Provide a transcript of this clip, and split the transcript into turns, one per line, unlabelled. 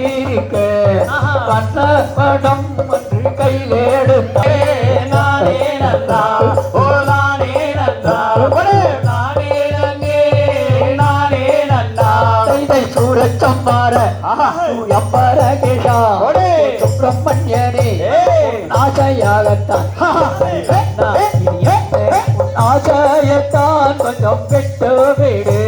இருக்க வண்ண படம் என்று கையில் எடுத்த நானே நந்தா ஓ நானே நந்தா நானே நங்கே நானே நந்தா இதை சூரச்சம்மார எம்பர கேஷா சுப்பிரமணியனே ஆசையாகத்தான் ஆசையத்தான் கொஞ்சம் விட்டு விடு